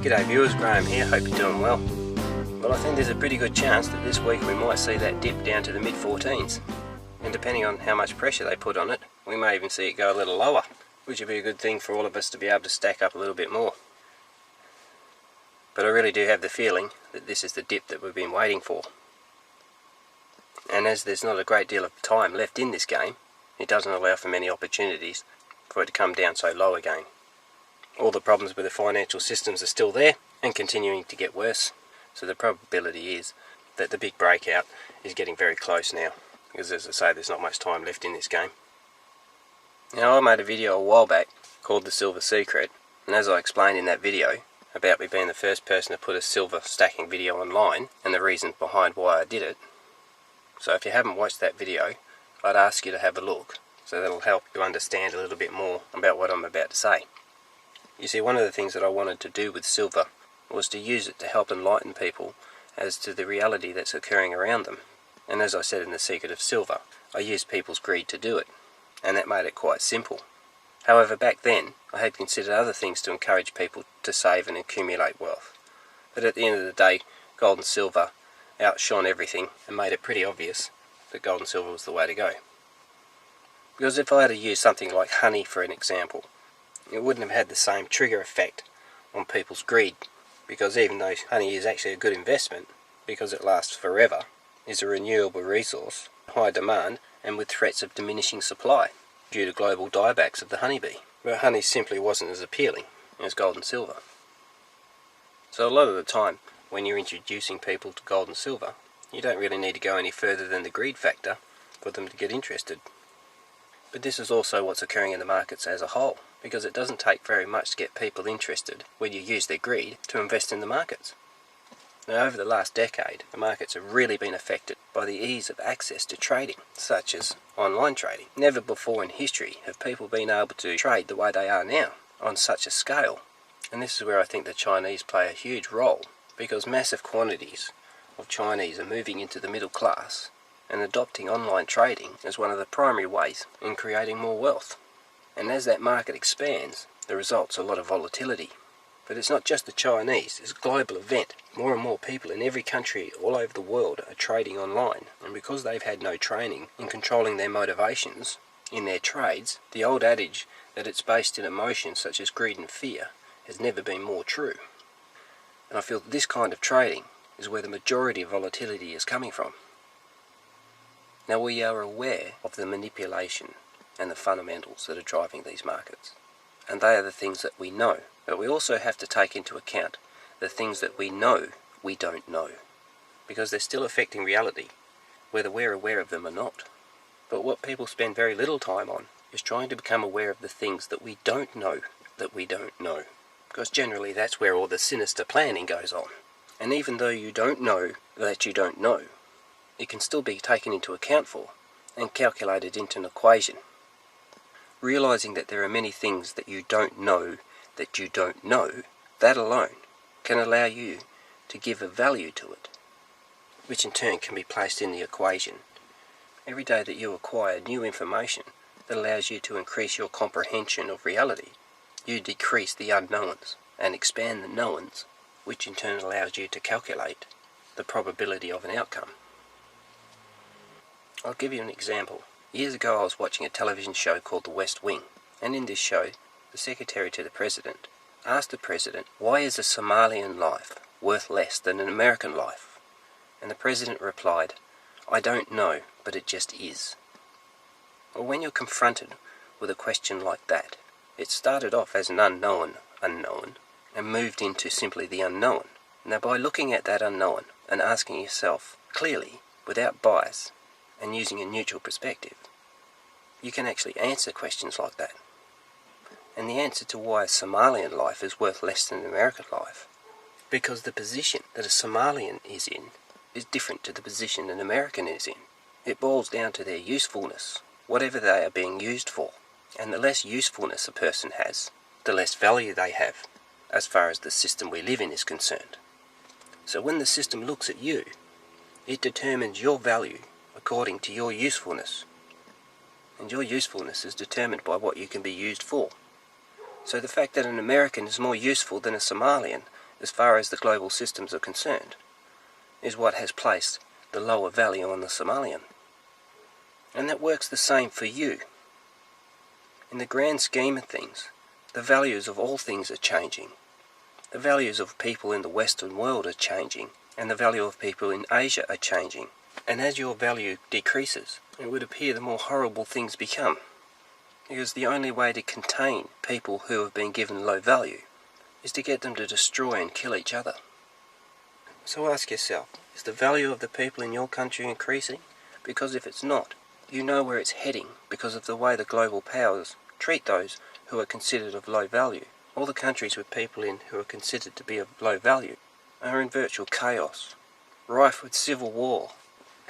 G'day viewers, Graham here, hope you're doing well. Well, I think there's a pretty good chance that this week we might see that dip down to the mid-14s. And depending on how much pressure they put on it, we may even see it go a little lower, which would be a good thing for all of us to be able to stack up a little bit more. But I really do have the feeling that this is the dip that we've been waiting for. And as there's not a great deal of time left in this game, it doesn't allow for many opportunities for it to come down so low again. All the problems with the financial systems are still there and continuing to get worse, so the probability is that the big breakout is getting very close now, because as I say, there's not much time left in this game. Now, I made a video a while back called The Silver Secret, and as I explained in that video about me being the first person to put a silver stacking video online and the reasons behind why I did it, so if you haven't watched that video, I'd ask you to have a look, so that'll help you understand a little bit more about what I'm about to say. You see, one of the things that I wanted to do with silver was to use it to help enlighten people as to the reality that's occurring around them. And as I said in The Secret of Silver, I used people's greed to do it, and that made it quite simple. However, back then, I had considered other things to encourage people to save and accumulate wealth. But at the end of the day, gold and silver outshone everything and made it pretty obvious that gold and silver was the way to go. Because if I had to use something like honey for an example, it wouldn't have had the same trigger effect on people's greed, because even though honey is actually a good investment, because it lasts forever, is a renewable resource, high demand, and with threats of diminishing supply due to global diebacks of the honeybee. But honey simply wasn't as appealing as gold and silver. So a lot of the time, when you're introducing people to gold and silver, you don't really need to go any further than the greed factor for them to get interested. But this is also what's occurring in the markets as a whole, because it doesn't take very much to get people interested when you use their greed to invest in the markets. Now, over the last decade, the markets have really been affected by the ease of access to trading, such as online trading. Never before in history have people been able to trade the way they are now, on such a scale. And this is where I think the Chinese play a huge role, because massive quantities of Chinese are moving into the middle class and adopting online trading as one of the primary ways in creating more wealth. And as that market expands, the result's a lot of volatility. But it's not just the Chinese, it's a global event. More and more people in every country all over the world are trading online, and because they've had no training in controlling their motivations in their trades, the old adage that it's based in emotions such as greed and fear has never been more true. And I feel that this kind of trading is where the majority of volatility is coming from. Now, we are aware of the manipulation and the fundamentals that are driving these markets, and they are the things that we know, but we also have to take into account the things that we know we don't know, because they're still affecting reality, whether we're aware of them or not. But what people spend very little time on is trying to become aware of the things that we don't know that we don't know, because generally that's where all the sinister planning goes on. And even though you don't know that you don't know, it can still be taken into account for and calculated into an equation. Realizing that there are many things that you don't know, that alone can allow you to give a value to it, which in turn can be placed in the equation. Every day that you acquire new information that allows you to increase your comprehension of reality, you decrease the unknowns and expand the knowns, which in turn allows you to calculate the probability of an outcome. I'll give you an example. Years ago I was watching a television show called The West Wing, and in this show, the secretary to the president asked the president, why is a Somalian life worth less than an American life? And the president replied, I don't know, but it just is. Well, when you're confronted with a question like that, it started off as an unknown, and moved into simply the unknown. Now, by looking at that unknown and asking yourself clearly, without bias, and using a neutral perspective, you can actually answer questions like that. And the answer to why a Somalian life is worth less than an American life, because the position that a Somalian is in is different to the position an American is in. It boils down to their usefulness, whatever they are being used for. And the less usefulness a person has, the less value they have, as far as the system we live in is concerned. So when the system looks at you, it determines your value according to your usefulness. And your usefulness is determined by what you can be used for. So the fact that an American is more useful than a Somalian as far as the global systems are concerned, is what has placed the lower value on the Somalian. And that works the same for you. In the grand scheme of things, the values of all things are changing. The values of people in the Western world are changing, and the value of people in Asia are changing. And as your value decreases, it would appear the more horrible things become. Because the only way to contain people who have been given low value is to get them to destroy and kill each other. So ask yourself, is the value of the people in your country increasing? Because if it's not, you know where it's heading because of the way the global powers treat those who are considered of low value. All the countries with people in who are considered to be of low value are in virtual chaos, rife with civil war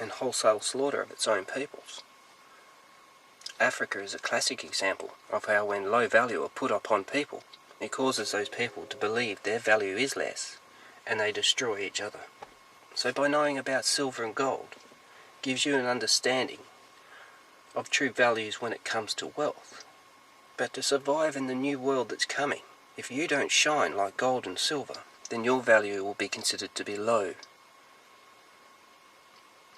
and wholesale slaughter of its own peoples. Africa is a classic example of how when low value are put upon people, it causes those people to believe their value is less, and they destroy each other. So by knowing about silver and gold, gives you an understanding of true values when it comes to wealth. But to survive in the new world that's coming, if you don't shine like gold and silver, then your value will be considered to be low.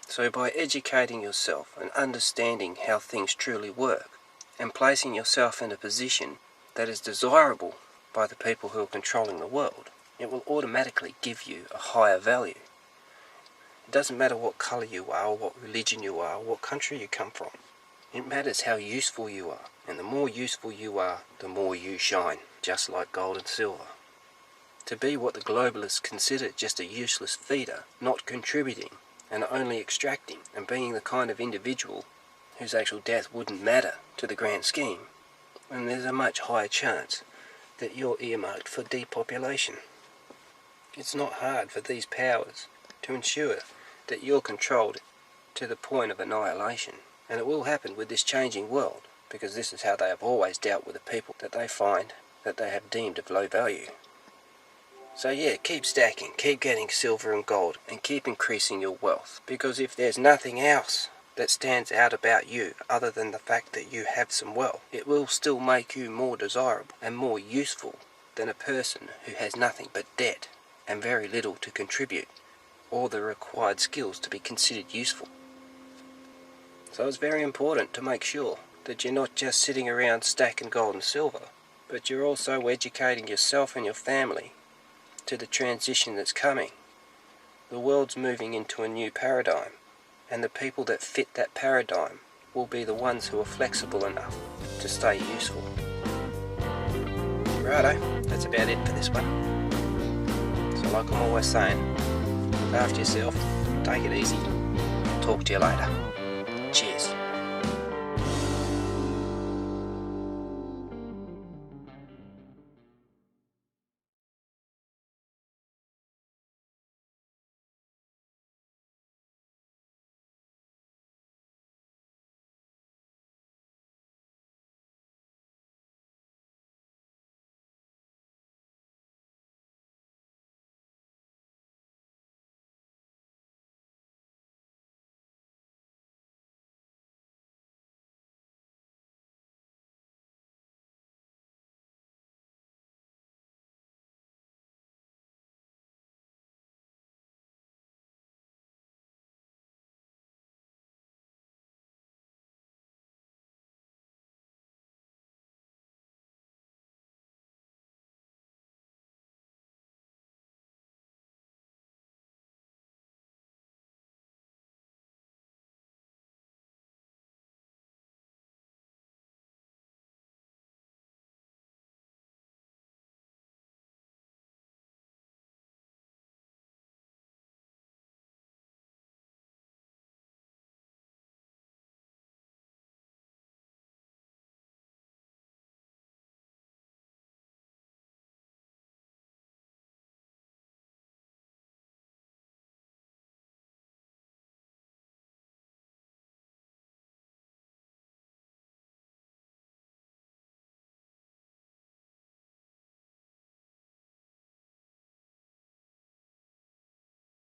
So by educating yourself and understanding how things truly work, and placing yourself in a position that is desirable by the people who are controlling the world, it will automatically give you a higher value. It doesn't matter what colour you are, or what religion you are, or what country you come from. It matters how useful you are, and the more useful you are, the more you shine, just like gold and silver. To be what the globalists consider just a useless feeder, not contributing, and only extracting, and being the kind of individual whose actual death wouldn't matter to the grand scheme, then there's a much higher chance that you're earmarked for depopulation. It's not hard for these powers to ensure that you're controlled to the point of annihilation. And it will happen with this changing world, because this is how they have always dealt with the people that they find that they have deemed of low value. So yeah, keep stacking, keep getting silver and gold, and keep increasing your wealth, because if there's nothing else that stands out about you other than the fact that you have some wealth, it will still make you more desirable and more useful than a person who has nothing but debt and very little to contribute, or the required skills to be considered useful. So it's very important to make sure that you're not just sitting around stacking gold and silver, but you're also educating yourself and your family to the transition that's coming. The world's moving into a new paradigm, and the people that fit that paradigm will be the ones who are flexible enough to stay useful. Righto, that's about it for this one. So like I'm always saying, look after yourself, take it easy, talk to you later.